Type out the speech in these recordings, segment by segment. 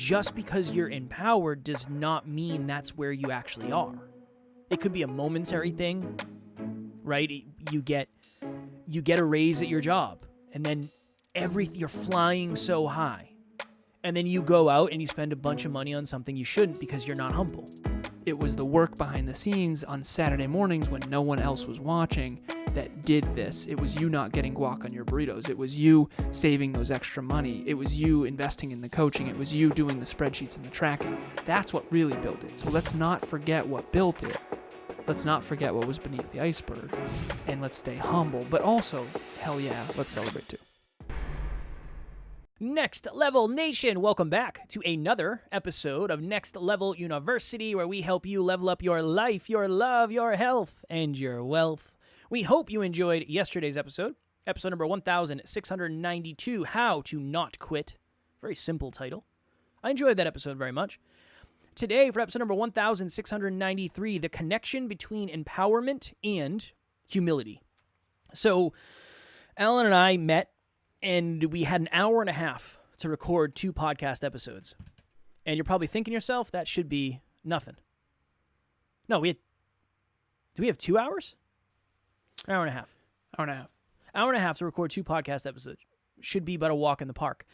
just because you're empowered does not mean that's where you actually are. It could be a momentary thing, right? You get a raise at your job, and then you're flying so high. And then you go out and you spend a bunch of money on something you shouldn't because you're not humble. It was the work behind the scenes on Saturday mornings when no one else was watching that did this. It was you not getting guac on your burritos. It was you saving those extra money. It was you investing in the coaching. It was you doing the spreadsheets and the tracking. That's what really built it. So let's not forget what built it. Let's not forget what was beneath the iceberg. And let's stay humble. But also, hell yeah, let's celebrate too. Next Level Nation, welcome back to another episode of Next Level University, where we help you level up your life, your love, your health, and your wealth. We hope you enjoyed yesterday's episode number 1692, How to Not Quit. Very simple title. I enjoyed that episode very much. Today, for episode number 1693, the connection between empowerment and humility. So, Alan and I met, and we had an hour and a half to record 2 podcast episodes. And you're probably thinking to yourself, that should be nothing. No, do we have 2 hours? An hour and a half. Hour and a half. Hour and a half to record 2 podcast episodes. Should be but a walk in the park.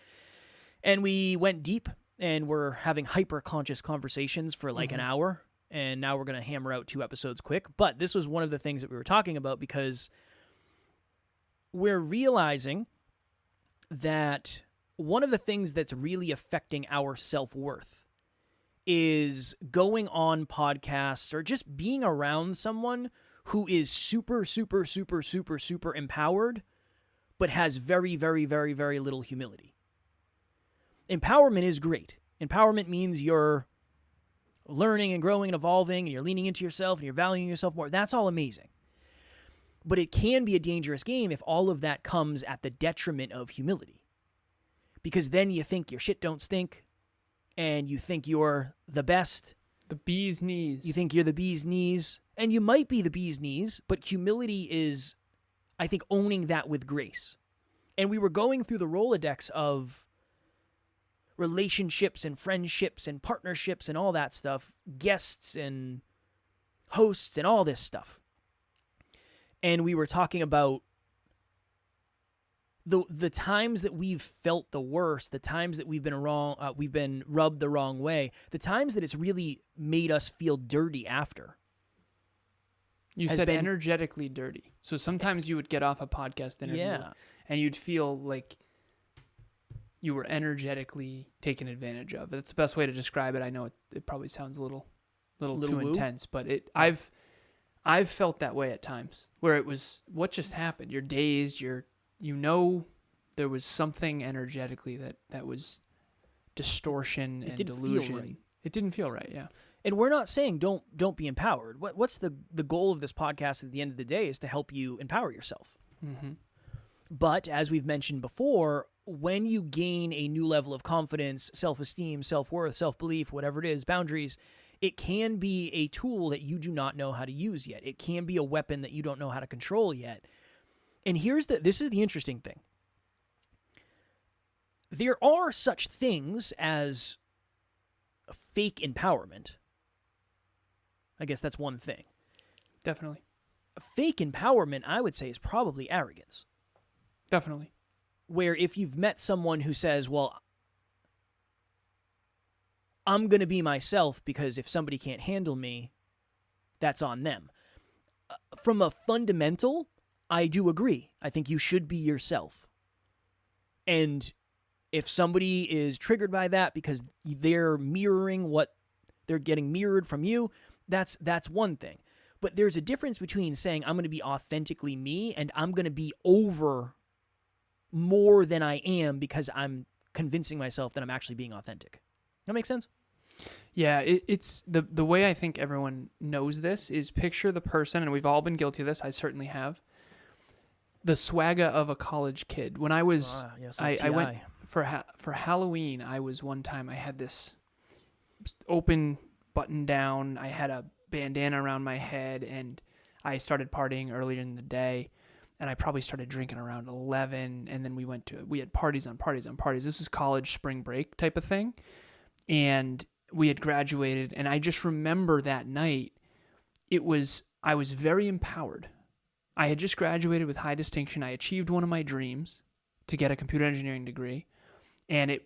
And we went deep, and we're having hyper-conscious conversations for like an hour. And now we're going to hammer out 2 episodes quick. But this was one of the things that we were talking about because we're realizing that one of the things that's really affecting our self-worth is going on podcasts or just being around someone who is super, super, super, super, super empowered, but has very, very, very, very little humility. Empowerment is great. Empowerment means you're learning and growing and evolving, and you're leaning into yourself, and you're valuing yourself more. That's all amazing. But it can be a dangerous game if all of that comes at the detriment of humility. Because then you think your shit don't stink, and you think you're the best. The bee's knees. You think you're the bee's knees, and you might be the bee's knees, but humility is, I think, owning that with grace. And we were going through the Rolodex of relationships and friendships and partnerships and all that stuff, guests and hosts and all this stuff. And we were talking about the times that we've felt the worst, the times that we've been wrong, we've been rubbed the wrong way, the times that it's really made us feel dirty after. You said energetically dirty. So sometimes you would get off a podcast interview and you'd feel like you were energetically taken advantage of. That's the best way to describe it. I know it probably sounds a little too intense, but I've felt that way at times where it was, what just happened? You're dazed, there was something energetically that was distortion and delusion. Feel right. It didn't feel right, yeah. And we're not saying don't be empowered. What's the goal of this podcast at the end of the day is to help you empower yourself. Mm-hmm. But as we've mentioned before, when you gain a new level of confidence, self-esteem, self-worth, self-belief, whatever it is, boundaries, it can be a tool that you do not know how to use yet. It can be a weapon that you don't know how to control yet. And this is the interesting thing. There are such things as fake empowerment. I guess that's one thing. Definitely. Fake empowerment, I would say, is probably arrogance. Definitely. Where if you've met someone who says, well, I'm going to be myself because if somebody can't handle me, that's on them. From a fundamental, I do agree. I think you should be yourself. And if somebody is triggered by that because they're mirroring what they're getting mirrored from you, that's one thing. But there's a difference between saying I'm going to be authentically me and I'm going to be over more than I am because I'm convincing myself that I'm actually being authentic. That makes sense? Yeah, it's the way I think everyone knows this is picture the person, and we've all been guilty of this. I certainly have. The swagger of a college kid. When I was, I went for Halloween. I was one time. I had this open button down. I had a bandana around my head, and I started partying earlier in the day. And I probably started drinking around 11, and then we had parties on parties on parties. This is college spring break type of thing. and we had graduated, and I just remember that night, I was very empowered. I had just graduated with high distinction. I achieved one of my dreams to get a computer engineering degree, and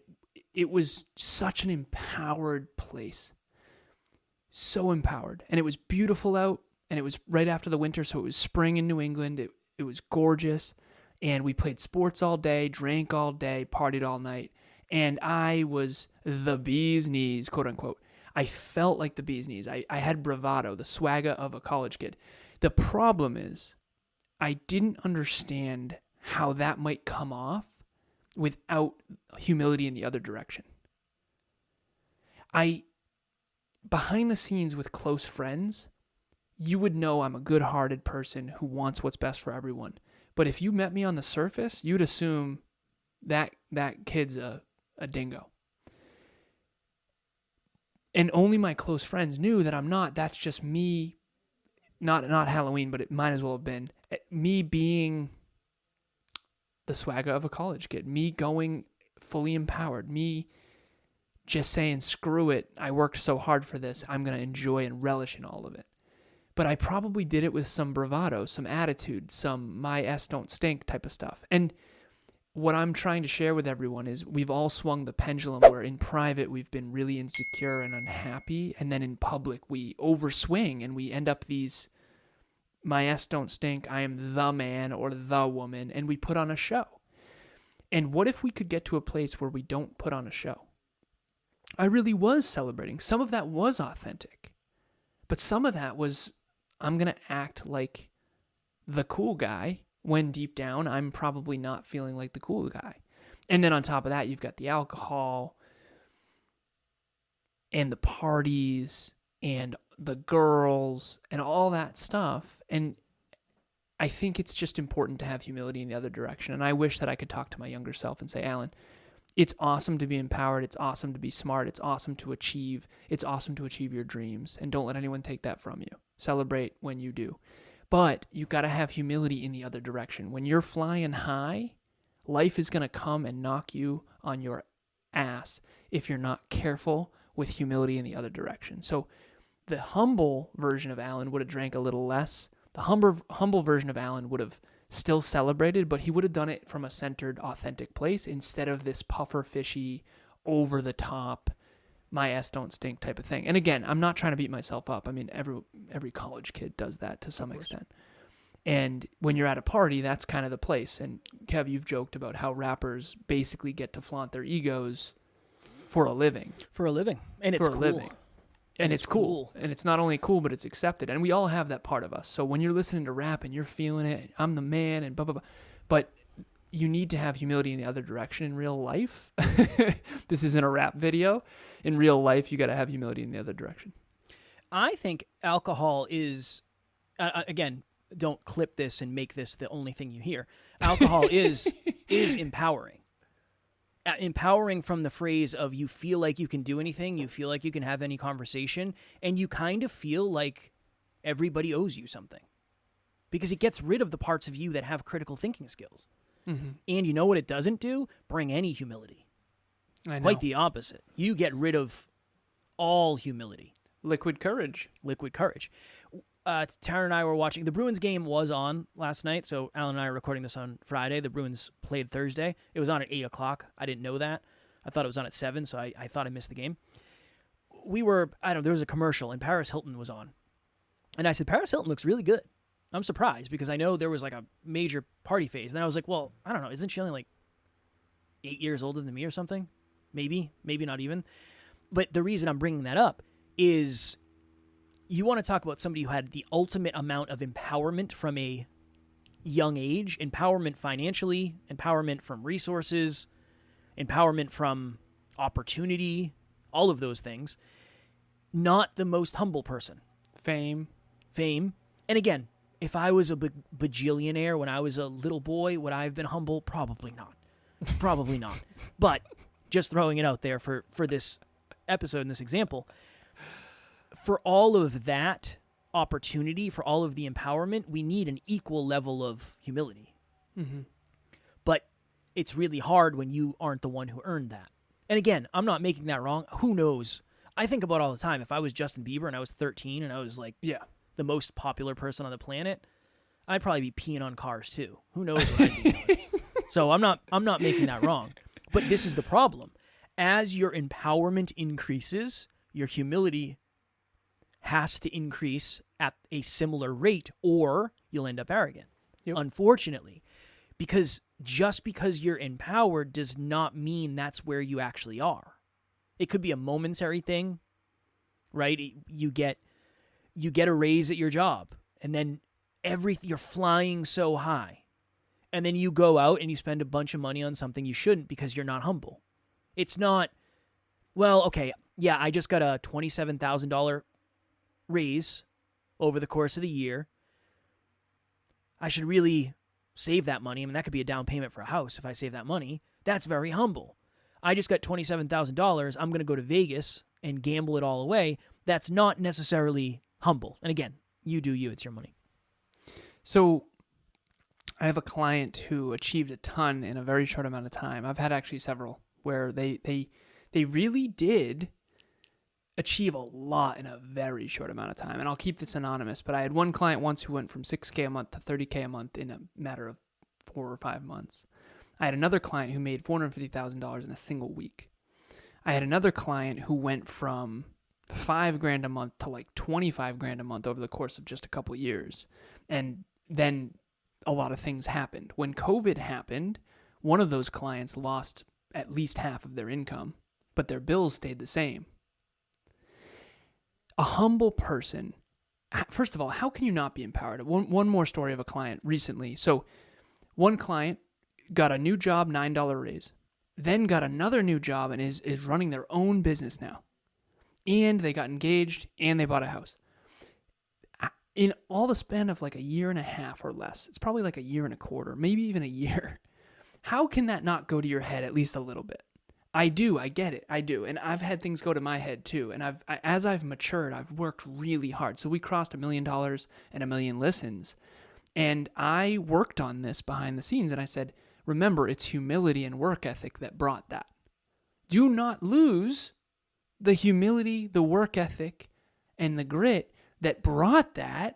it was such an empowered place. So empowered. And it was beautiful out, and it was right after the winter, so it was spring in New England. It was gorgeous, and we played sports all day, drank all day, partied all night, and I was the bee's knees, quote unquote. I felt like the bee's knees. I had bravado, the swagger of a college kid. The problem is, I didn't understand how that might come off without humility in the other direction. Behind the scenes with close friends, you would know I'm a good-hearted person who wants what's best for everyone. But if you met me on the surface, you'd assume that kid's a dingo. And only my close friends knew that I'm not. That's just me, not Halloween, but it might as well have been. Me being the swagger of a college kid. Me going fully empowered. Me just saying, screw it, I worked so hard for this, I'm going to enjoy and relish in all of it. But I probably did it with some bravado, some attitude, some my ass don't stink type of stuff. And what I'm trying to share with everyone is we've all swung the pendulum where in private we've been really insecure and unhappy, and then in public we overswing and we end up these my ass don't stink, I am the man or the woman, and we put on a show. And what if we could get to a place where we don't put on a show? I really was celebrating. Some of that was authentic, but some of that was I'm going to act like the cool guy when deep down I'm probably not feeling like the cool guy. And then on top of that, you've got the alcohol and the parties and the girls and all that stuff. And I think it's just important to have humility in the other direction. And I wish that I could talk to my younger self and say, Alan, it's awesome to be empowered. It's awesome to be smart. It's awesome to achieve. It's awesome to achieve your dreams. And don't let anyone take that from you. Celebrate when you do. But you got to have humility in the other direction. When you're flying high, life is going to come and knock you on your ass if you're not careful with humility in the other direction. So the humble version of Alan would have drank a little less. The humble version of Alan would have still celebrated, but he would have done it from a centered, authentic place instead of this puffer fishy, over the top, my ass don't stink type of thing. And again, I'm not trying to beat myself up. I mean, every college kid does that to some extent. And when you're at a party, that's kind of the place. And Kev, you've joked about how rappers basically get to flaunt their egos for a living. For a living. And it's cool. And it's cool. And it's not only cool, but it's accepted. And we all have that part of us. So when you're listening to rap and you're feeling it, I'm the man and blah, blah, blah. But you need to have humility in the other direction in real life. This isn't a rap video. In real life, you got to have humility in the other direction. I think alcohol is, again, don't clip this and make this the only thing you hear. Alcohol is empowering. Empowering from the phrase of you feel like you can do anything, you feel like you can have any conversation, and you kind of feel like everybody owes you something. Because it gets rid of the parts of you that have critical thinking skills. Mm-hmm. And you know what it doesn't do? Bring any humility. I know. Quite the opposite. You get rid of all humility. Liquid courage. Tara and I were watching. The Bruins game was on last night, so Alan and I are recording this on Friday. The Bruins played Thursday. It was on at 8 o'clock. I didn't know that. I thought it was on at 7, so I thought I missed the game. There was a commercial, and Paris Hilton was on. And I said, Paris Hilton looks really good. I'm surprised, because I know there was like a major party phase. And then I was like, well, I don't know. Isn't she only like 8 years older than me or something? Maybe not even. But the reason I'm bringing that up is you want to talk about somebody who had the ultimate amount of empowerment from a young age, empowerment financially, empowerment from resources, empowerment from opportunity, all of those things. Not the most humble person. Fame. And again, if I was a bajillionaire when I was a little boy, would I have been humble? Probably not. But just throwing it out there for this episode and this example, for all of that opportunity, for all of the empowerment, we need an equal level of humility. Mm-hmm. But it's really hard when you aren't the one who earned that. And again, I'm not making that wrong. Who knows? I think about all the time. If I was Justin Bieber and I was 13 and I was like the most popular person on the planet, I'd probably be peeing on cars too. Who knows what I'd be doing? So I'm not making that wrong. But this is the problem. As your empowerment increases, your humility has to increase at a similar rate, or you'll end up arrogant. Yep. Unfortunately, because just because you're empowered does not mean that's where you actually are. It could be a momentary thing, right? You get a raise at your job, and then you're flying so high, and then you go out and you spend a bunch of money on something you shouldn't because you're not humble. It's not, well, okay, yeah, I just got a $27,000 raise over the course of the year. I should really save that money. I mean, that could be a down payment for a house if I save that money. That's very humble. I just got $27,000. I'm going to go to Vegas and gamble it all away. That's not necessarily humble. And again, you do you. It's your money. So I have a client who achieved a ton in a very short amount of time. I've had actually several where they really did achieve a lot in a very short amount of time. And I'll keep this anonymous, but I had one client once who went from $6K a month to $30K a month in a matter of 4 or 5 months. I had another client who made $450,000 in a single week. I had another client who went from $5,000 a month to like $25,000 a month over the course of just a couple of years. And then a lot of things happened. When COVID happened, one of those clients lost at least half of their income, but their bills stayed the same. A humble person, first of all, how can you not be empowered? One more story of a client recently. So one client got a new job, $9 raise, then got another new job and is running their own business now. And they got engaged and they bought a house. In all the span of like a year and a half or less, it's probably like a year and a quarter, maybe even a year. How can that not go to your head at least a little bit? I get it. I do. And I've had things go to my head too. And as I've matured, I've worked really hard. So we crossed $1 million and 1 million listens. And I worked on this behind the scenes. And I said, remember, it's humility and work ethic that brought that. Do not lose the humility, the work ethic, and the grit that brought that,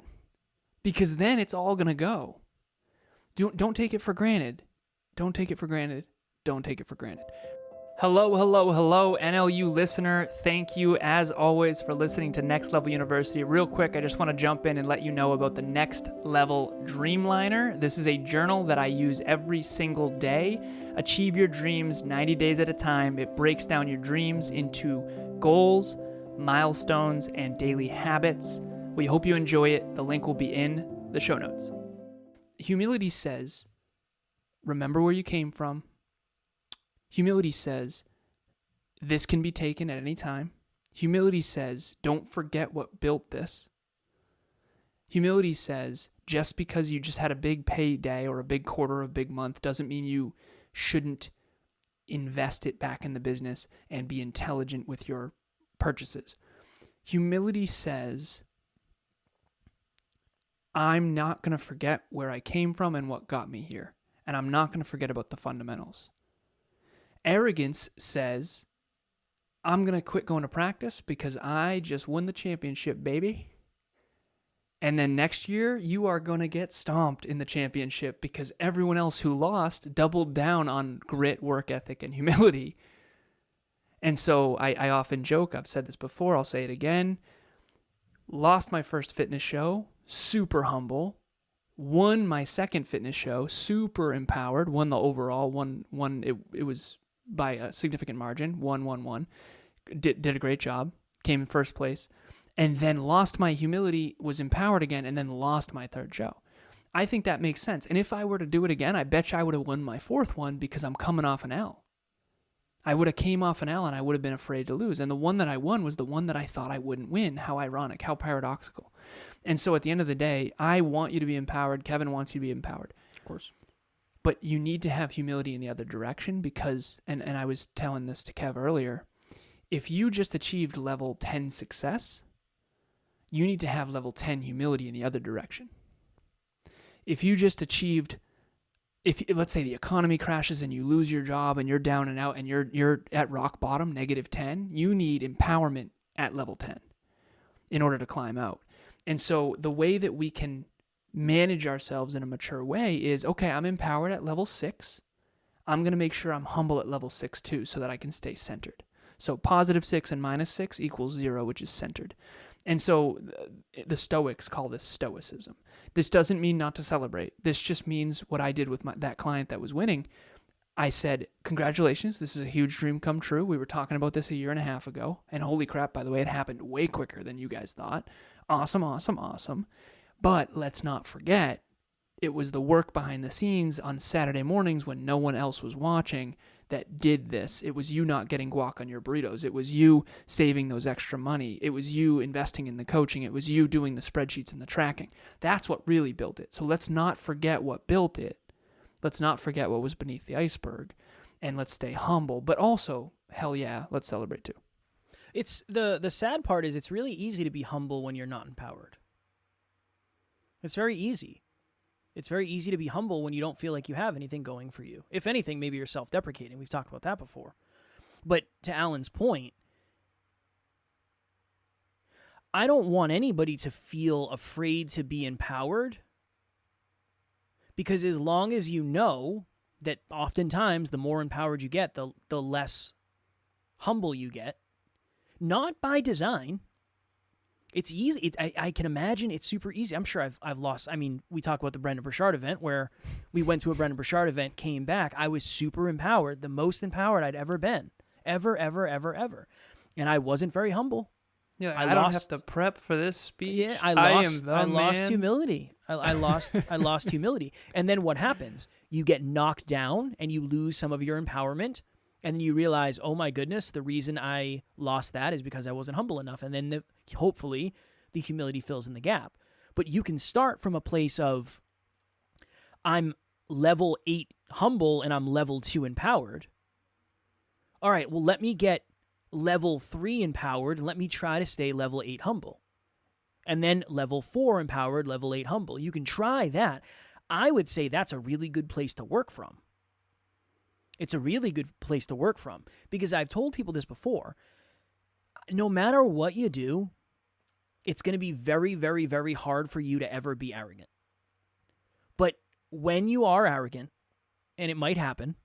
because then it's all going to go. Don't take it for granted. Don't take it for granted. Don't take it for granted. Hello, NLU listener. Thank you, as always, for listening to Next Level University. Real quick, I just want to jump in and let you know about the Next Level Dreamliner. This is a journal that I use every single day. Achieve your dreams 90 days at a time. It breaks down your dreams into goals, milestones, and daily habits. We hope you enjoy it. The link will be in the show notes. Humility says, remember where you came from. Humility says, this can be taken at any time. Humility says, don't forget what built this. Humility says, just because you just had a big payday or a big quarter or a big month doesn't mean you shouldn't invest it back in the business and be intelligent with your purchases. Humility says, I'm not going to forget where I came from and what got me here. And I'm not going to forget about the fundamentals. Arrogance says, I'm going to quit going to practice because I just won the championship, baby. And then next year, you are going to get stomped in the championship because everyone else who lost doubled down on grit, work ethic, and humility. And so I often joke, I've said this before, I'll say it again. Lost my first fitness show, super humble. Won my second fitness show, super empowered. Won the overall, it was by a significant margin, won. Did a great job, came in first place, and then lost my humility, was empowered again, and then lost my third show. I think that makes sense. And if I were to do it again, I bet you I would have won my fourth one because I'm coming off an L. I would have came off an L and I would have been afraid to lose. And the one that I won was the one that I thought I wouldn't win. How ironic, how paradoxical. And so at the end of the day, I want you to be empowered. Kevin wants you to be empowered. Of course. But you need to have humility in the other direction because, and I was telling this to Kev earlier, if you just achieved level 10 success, you need to have level 10 humility in the other direction. If you just achieved if let's say the economy crashes and you lose your job and you're down and out and you're at rock bottom, -10, you need empowerment at level 10 in order to climb out. And so the way that we can manage ourselves in a mature way is, okay, I'm empowered at level 6. I'm going to make sure I'm humble at level 6 too, so that I can stay centered. So +6 and -6 equals 0, which is centered. And so the Stoics call this stoicism. This doesn't mean not to celebrate. This just means what I did with that client that was winning. I said, congratulations, this is a huge dream come true. We were talking about this a year and a half ago. And holy crap, by the way, it happened way quicker than you guys thought. Awesome, awesome, awesome. But let's not forget, it was the work behind the scenes on Saturday mornings when no one else was watching that did this. It was you not getting guac on your burritos. It was you saving those extra money. It was you investing in the coaching. It was you doing the spreadsheets and the tracking. That's what really built it. So let's not forget what built it. Let's not forget what was beneath the iceberg. And let's stay humble. But also, hell yeah, let's celebrate too. It's the sad part is it's really easy to be humble when you're not empowered. It's very easy. It's very easy to be humble when you don't feel like you have anything going for you. If anything, maybe you're self-deprecating. We've talked about that before. But to Alan's point, I don't want anybody to feel afraid to be empowered, because as long as you know that oftentimes the more empowered you get, the less humble you get. Not by design. It's easy. I can imagine it's super easy. I'm sure I've lost. I mean, we talk about the Brendan Burchard event where we went to a Brendan Burchard event, came back. I was super empowered, the most empowered I'd ever been. Ever. And I wasn't very humble. Yeah, I don't have to prep for this speech. Yeah, I lost humility. I lost humility. And then what happens? You get knocked down and you lose some of your empowerment. And then you realize, oh my goodness, the reason I lost that is because I wasn't humble enough. And then hopefully the humility fills in the gap. But you can start from a place of, I'm level 8 humble and I'm level 2 empowered. All right, well, let me get level 3 empowered. Let me try to stay level 8 humble. And then level 4 empowered, level 8 humble. You can try that. I would say that's a really good place to work from. It's a really good place to work from, because I've told people this before. No matter what you do, it's going to be very, very, very hard for you to ever be arrogant. But when you are arrogant, and it might happen,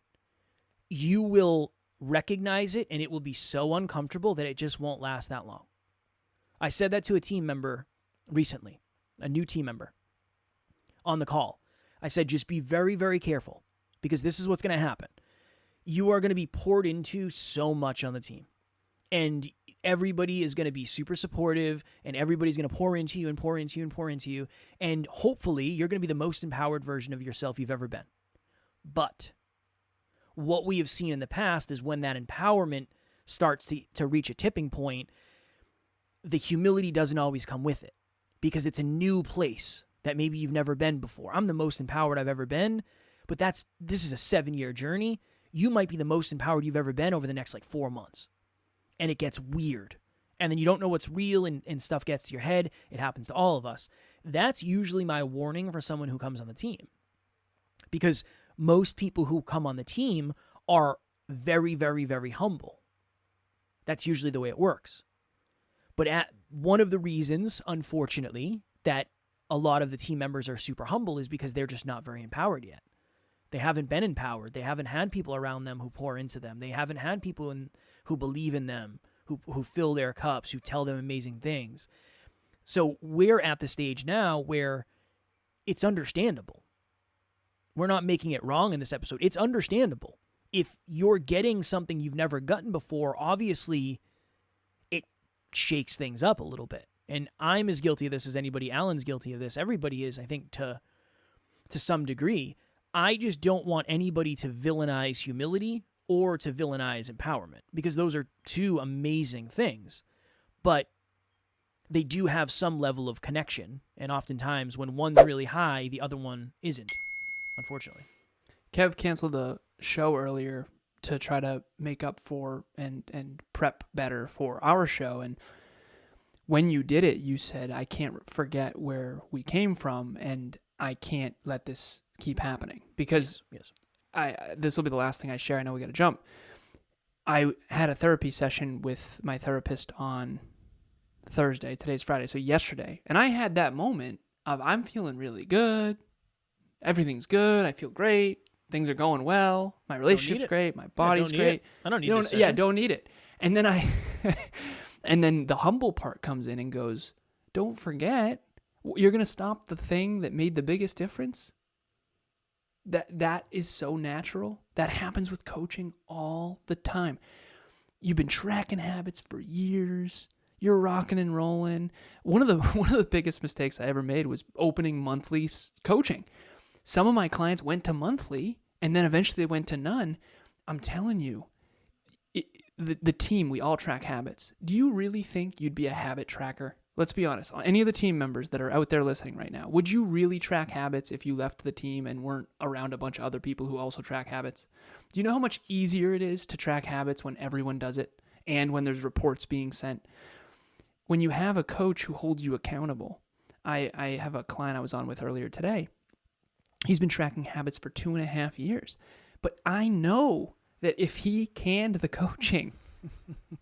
you will recognize it and it will be so uncomfortable that it just won't last that long. I said that to a team member recently, a new team member, on the call. I said, just be very, very careful, because this is what's going to happen. You are going to be poured into so much on the team, and everybody is going to be super supportive, and everybody's going to pour into you and pour into you and pour into you, and hopefully you're going to be the most empowered version of yourself you've ever been. But what we have seen in the past is when that empowerment starts to reach a tipping point, the humility doesn't always come with it, because it's a new place that maybe you've never been before. I'm the most empowered I've ever been, but this is a 7-year journey. You might be the most empowered you've ever been over the next 4 months. And it gets weird. And then you don't know what's real, and stuff gets to your head. It happens to all of us. That's usually my warning for someone who comes on the team. Because most people who come on the team are very, very, very humble. That's usually the way it works. But one of the reasons, unfortunately, that a lot of the team members are super humble is because they're just not very empowered yet. They haven't been empowered. They haven't had people around them who pour into them. They haven't had people who believe in them, who fill their cups, who tell them amazing things. So we're at the stage now where it's understandable. We're not making it wrong in this episode. It's understandable. If you're getting something you've never gotten before, obviously it shakes things up a little bit. And I'm as guilty of this as anybody. Alan's guilty of this. Everybody is, I think, to some degree. I just don't want anybody to villainize humility or to villainize empowerment, because those are two amazing things. But they do have some level of connection, and oftentimes when one's really high, the other one isn't, unfortunately. Kev canceled a show earlier to try to make up for and prep better for our show, and when you did it, you said, I can't forget where we came from, and I can't let this keep happening. Because yes. This will be the last thing I share. I know we got to jump. I had a therapy session with my therapist on Thursday. Today's Friday, so yesterday. And I had that moment of I'm feeling really good. Everything's good. I feel great. Things are going well. My relationship's great. My body's great. I don't need this session. Yeah, don't need it. And then and then the humble part comes in and goes, don't forget, you're going to stop the thing that made the biggest difference. That is so natural. That happens with coaching all the time. You've been tracking habits for years. You're rocking and rolling. One of the biggest mistakes I ever made was opening monthly coaching. Some of my clients went to monthly, and then eventually they went to none. I'm telling you, the team, we all track habits. Do you really think you'd be a habit tracker? Let's be honest. Any of the team members that are out there listening right now, would you really track habits if you left the team and weren't around a bunch of other people who also track habits? Do you know how much easier it is to track habits when everyone does it and when there's reports being sent? When you have a coach who holds you accountable, I have a client I was on with earlier today. He's been tracking habits for 2.5 years. But I know that if he canned the coaching,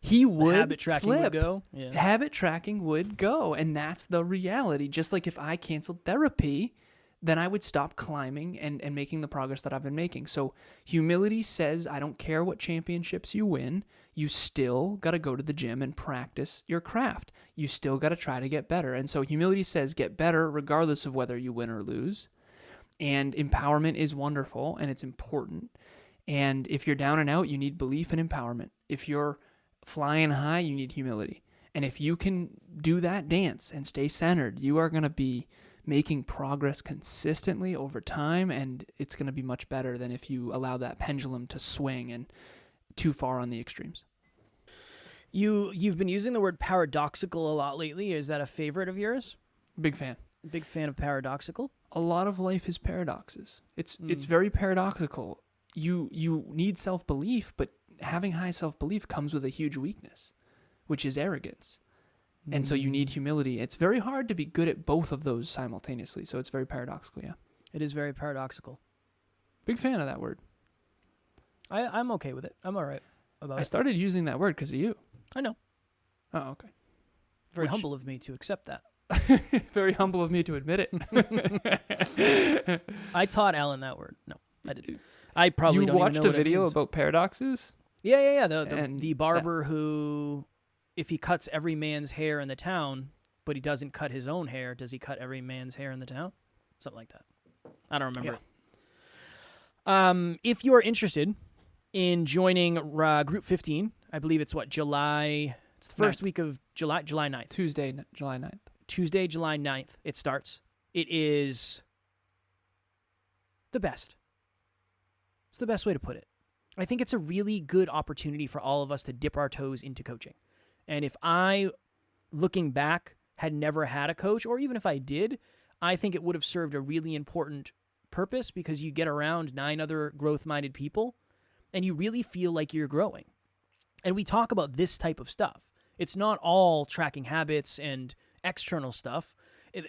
he would habit tracking slip. would go. Yeah. Habit tracking would go. And that's the reality. Just like if I canceled therapy, then I would stop climbing and making the progress that I've been making. So humility says, I don't care what championships you win. You still got to go to the gym and practice your craft. You still got to try to get better. And so humility says get better regardless of whether you win or lose. And empowerment is wonderful and it's important. And if you're down and out, you need belief and empowerment. If you're flying high, you need humility. And if you can do that dance and stay centered, you are going to be making progress consistently over time, and it's going to be much better than if you allow that pendulum to swing and too far on the extremes. You've been using the word paradoxical a lot lately. Is that a favorite of yours? Big fan. Big fan of paradoxical? A lot of life is paradoxes. It's very paradoxical. You need self-belief, but having high self-belief comes with a huge weakness, which is arrogance. And so you need humility. It's very hard to be good at both of those simultaneously. So it's very paradoxical, yeah. It is very paradoxical. Big fan of that word. I'm okay with it. I'm all right about it. I started using that word because of you. I know. Oh, okay. Very humble of me to accept that. Very humble of me to admit it. I taught Alan that word. No, I didn't. I probably don't even know what it means. You watched a video about paradoxes? Yeah. The barber who, if he cuts every man's hair in the town, but he doesn't cut his own hair, does he cut every man's hair in the town? Something like that. I don't remember. Yeah. If you are interested in joining Group 15, I believe it's July. It's the first week of July 9th. Tuesday, July 9th. Tuesday, July 9th, it starts. It is the best. It's the best way to put it. I think it's a really good opportunity for all of us to dip our toes into coaching. And if I, looking back, had never had a coach, or even if I did, I think it would have served a really important purpose because you get around 9 other growth-minded people and you really feel like you're growing. And we talk about this type of stuff. It's not all tracking habits and external stuff.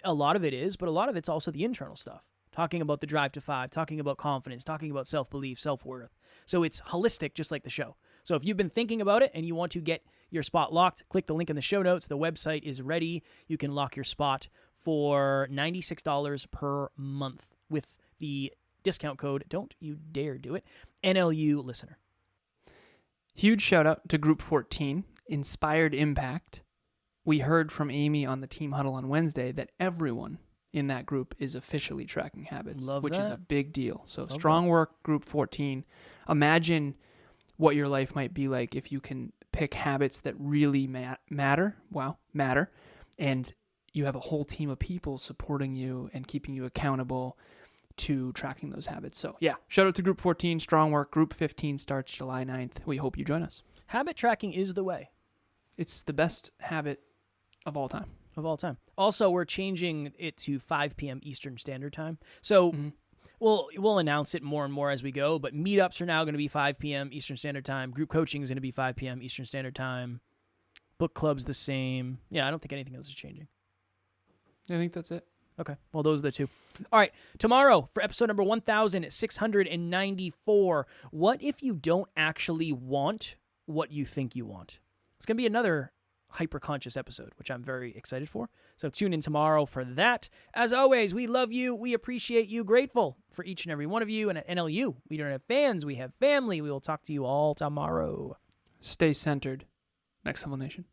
A lot of it is, but a lot of it's also the internal stuff. Talking about the drive to 5, talking about confidence, talking about self-belief, self-worth. So it's holistic, just like the show. So if you've been thinking about it and you want to get your spot locked, click the link in the show notes. The website is ready. You can lock your spot for $96 per month with the discount code, don't you dare do it, NLU listener. Huge shout out to Group 14, Inspired Impact. We heard from Amy on the Team Huddle on Wednesday that everyone in that group is officially tracking habits, which is a big deal. So strong work, Group 14. Imagine what your life might be like if you can pick habits that really matter. Wow, matter. And you have a whole team of people supporting you and keeping you accountable to tracking those habits. So yeah, shout out to Group 14, strong work. Group 15 starts July 9th. We hope you join us. Habit tracking is the way. It's the best habit of all time. Also, we're changing it to 5 p.m. Eastern Standard Time. So we'll announce it more and more as we go, but meetups are now going to be 5 p.m. Eastern Standard Time. Group coaching is going to be 5 p.m. Eastern Standard Time. Book club's the same. Yeah, I don't think anything else is changing. I think that's it. Okay. Well, those are the two. All right. Tomorrow for episode number 1694, what if you don't actually want what you think you want? It's going to be another hyper-conscious episode, which I'm very excited for. So tune in tomorrow for that. As always, we love you. We appreciate you. Grateful for each and every one of you. And at NLU, we don't have fans. We have family. We will talk to you all tomorrow. Stay centered. Next Level Nation.